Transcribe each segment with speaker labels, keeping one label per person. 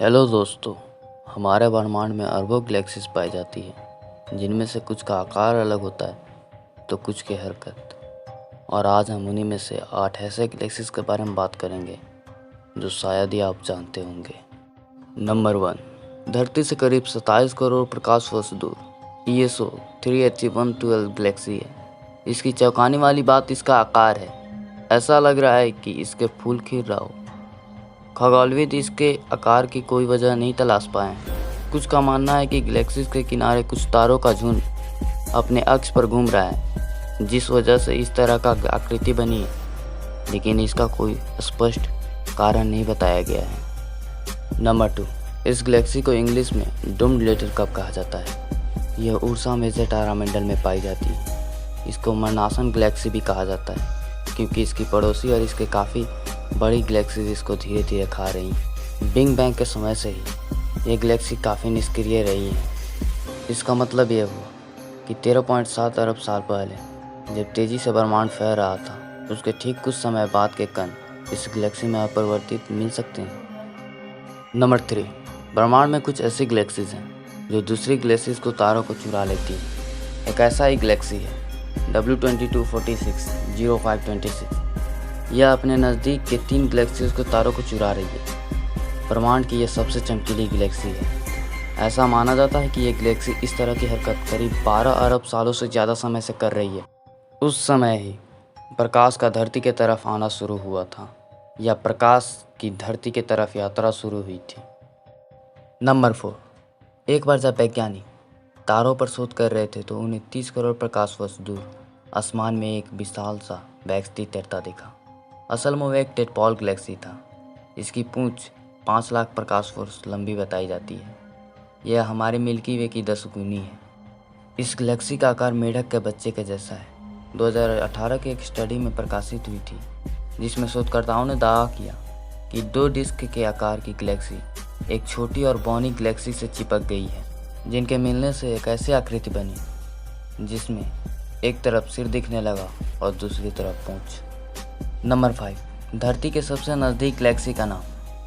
Speaker 1: Hello दोस्तों, हमारे ब्रह्मांड में अरबों गैलेक्सीज पाई जाती है, जिनमें से कुछ का आकार अलग होता है तो कुछ की हरकत। और आज हम उन्हीं में से 8 ऐसे गैलेक्सीज के बारे में बात करेंगे जो शायद ही आप जानते होंगे। नंबर 1, धरती से करीब 27 करोड़ प्रकाश वर्ष दूर ESO 38112 गैलेक्सी है। इसकी चौंकाने वाली बात इसका आकार है। ऐसा लग रहा है कि इसके फूल खिल रहा हो। खगोलविद इसके आकार की कोई वजह नहीं तलाश पाए। कुछ का मानना है कि गैलेक्सीज के किनारे कुछ तारों का झुंड अपने अक्ष पर घूम रहा है, जिस वजह से इस तरह का आकृति बनी है, लेकिन इसका कोई स्पष्ट कारण नहीं बताया गया है। नंबर 2, इस गैलेक्सी को इंग्लिश में डूम्ड लिटिल कप कहा जाता है। यह उर्सा मेजर तारामंडल में पाई जाती है। इसको मरनासन गैलेक्सी भी कहा जाता है क्योंकि इसकी पड़ोसी और इसके काफ़ी बड़ी गैलेक्सीज इसको धीरे धीरे खा रही हैं। बिग बैंग के समय से ही ये गैलेक्सी काफ़ी निष्क्रिय रही है। इसका मतलब यह हुआ कि 13.7 अरब साल पहले जब तेज़ी से ब्रह्मांड फैल रहा था, उसके ठीक कुछ समय बाद के कण इस गैलेक्सी में अपरिवर्तित मिल सकते हैं। नंबर 3, ब्रह्मांड में कुछ ऐसी गैलेक्सीज हैं जो दूसरी गैलेक्सीज को तारों को चुरा लेती हैं। एक ऐसा ही गैलेक्सी है W22460526। यह अपने नज़दीक के 3 गैलेक्सीज को तारों को चुरा रही है। ब्रह्मांड की यह सबसे चमकीली गैलेक्सी है। ऐसा माना जाता है कि यह गैलेक्सी इस तरह की हरकत करीब 12 अरब सालों से ज़्यादा समय से कर रही है। उस समय ही प्रकाश का धरती की तरफ आना शुरू हुआ था, या प्रकाश की धरती की तरफ यात्रा शुरू हुई थी। नंबर 4, एक बार जब वैज्ञानिक तारों पर शोध कर रहे थे तो उन्हें 30 करोड़ प्रकाश वर्ष दूर आसमान में एक विशाल सा गैलेक्सी तैरता देखा। असल में वह एक टेट्पॉल गैलेक्सी था। इसकी पूंछ 5 लाख प्रकाश वर्ष लंबी बताई जाती है। यह हमारे मिल्की वे की 10 गुनी है। इस गैलेक्सी का आकार मेढक के बच्चे के जैसा है। 2018 के एक स्टडी में प्रकाशित हुई थी, जिसमें शोधकर्ताओं ने दावा किया कि 2 डिस्क के आकार की गैलेक्सी एक छोटी और बौनी गैलेक्सी से चिपक गई है, जिनके मिलने से एक ऐसी आकृति बनी जिसमें एक तरफ सिर दिखने लगा और दूसरी तरफ पूंछ। नंबर 5, धरती के सबसे नज़दीक गैलेक्सी का नाम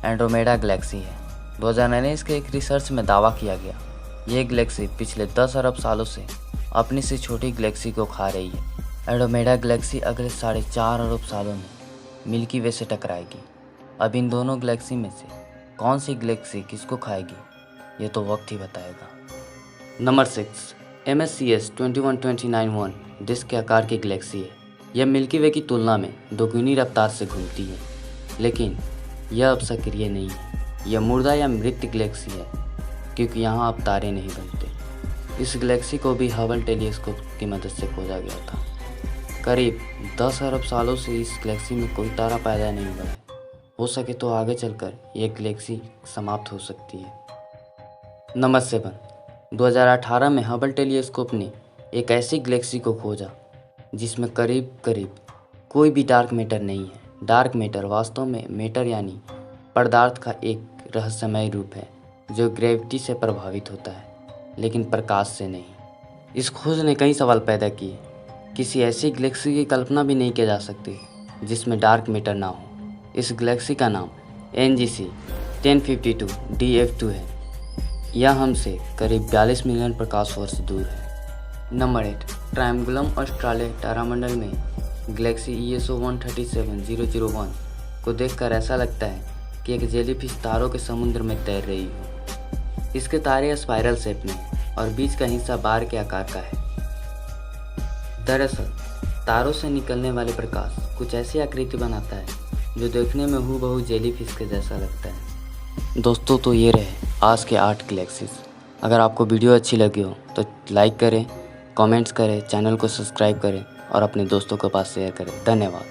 Speaker 1: एंड्रोमेडा गैलेक्सी है। 2019 के एक रिसर्च में दावा किया गया यह गैलेक्सी पिछले 10 अरब सालों से अपनी से छोटी गैलेक्सी को खा रही है। एंड्रोमेडा गैलेक्सी अगले 4.5 अरब सालों में मिल्की वे से टकराएगी। अब इन दोनों गैलेक्सी में से कौन सी गैलेक्सी किसको खाएगी, ये तो वक्त ही बताएगा। नंबर 6, MSCS 21291 डिस्क के आकार की गैलेक्सी है। यह मिल्की वे की तुलना में 2 गुनी रफ्तार से घूमती है, लेकिन यह अब सक्रिय नहीं है। यह मुर्दा या मृत गैलेक्सी है क्योंकि यहाँ अब तारे नहीं बनते। इस गैलेक्सी को भी हबल टेलीस्कोप की मदद से खोजा गया था। करीब 10 अरब सालों से इस गैलेक्सी में कोई तारा पैदा नहीं हुआ है। हो सके तो आगे चलकर यह गैलेक्सी समाप्त हो सकती है। नंबर 7, 2018 में हबल टेलीस्कोप ने एक ऐसी गैलेक्सी को खोजा जिसमें करीब कोई भी डार्क मैटर नहीं है। डार्क मैटर वास्तव में मैटर यानी पदार्थ का एक रहस्यमय रूप है जो ग्रेविटी से प्रभावित होता है, लेकिन प्रकाश से नहीं। इस खोज ने कई सवाल पैदा किए। किसी ऐसी गैलेक्सी की कल्पना भी नहीं की जा सकती जिसमें डार्क मैटर ना हो। इस गैलेक्सी का नाम NGC 1052 DF2 है। यह हमसे करीब 42 मिलियन प्रकाश वर्ष दूर है। नंबर 8, ट्रायंगुलम ऑस्ट्राले तारामंडल में गैलेक्सी ESO 137001 को देखकर ऐसा लगता है कि एक जेलीफिश तारों के समुद्र में तैर रही हो। इसके तारे स्पाइरल शेप में और बीच का हिस्सा बार के आकार का है। दरअसल तारों से निकलने वाले प्रकाश कुछ ऐसी आकृति बनाता है जो देखने में हूबहू जेलीफिश के जैसा लगता है। दोस्तों, तो ये रहे आज के 8 गैलेक्सीज। अगर आपको वीडियो अच्छी लगी हो तो लाइक करें, कमेंट्स करें, चैनल को सब्सक्राइब करें और अपने दोस्तों के पास शेयर करें। धन्यवाद।